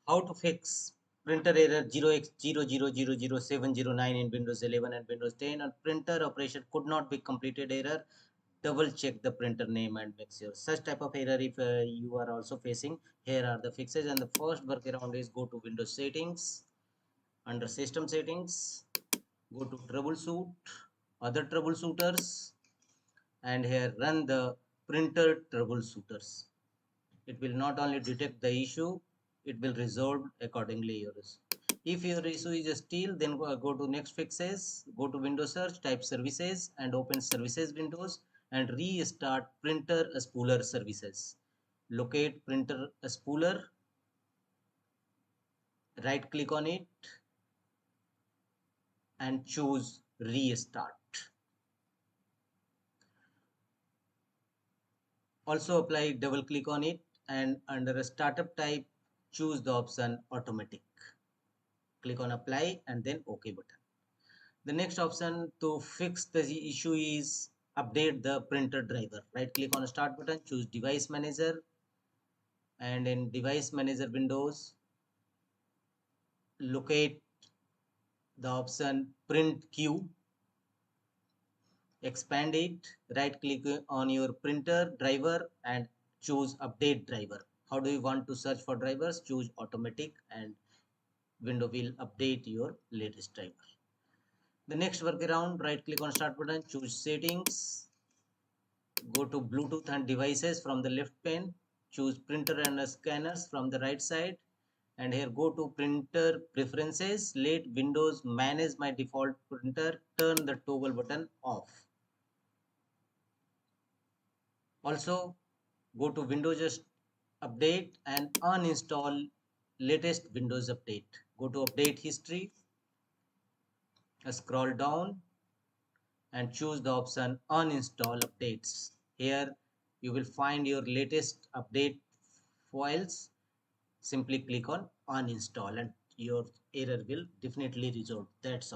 How to fix printer error 0x00000709 in Windows 11 and Windows 10 and printer operation could not be completed error. Double check the printer name and make sure such type of error if you are also facing. Here are the fixes, and the first workaround is go to Windows settings, under system settings, go to troubleshoot, other troubleshooters, and here run the printer troubleshooters. It will not only detect the issue, it will resolve accordingly yours. If your issue is still, then go to next fixes, go to Windows search, type services and open services windows and restart printer spooler services. Locate printer spooler, right click on it and choose restart. Also apply double click on it and under a startup type choose the option automatic. Click on apply and then OK button. The next option to fix the issue is update the printer driver. Right click on start button, choose device manager, and in device manager windows locate the option print queue, expand it, right click on your printer driver and choose update driver. How do you want to search for drivers? Choose automatic and window will update your latest driver. The next workaround, right click on start button, choose settings, go to Bluetooth and devices from the left pane, choose printer and scanners from the right side, and here go to printer preferences, let Windows manage my default printer, turn the toggle button off. Also go to Windows update and uninstall latest Windows update. Go to update history, scroll down and choose the option uninstall updates. Here you will find your latest update files. Simply click on uninstall and your error will definitely resolve. That's all.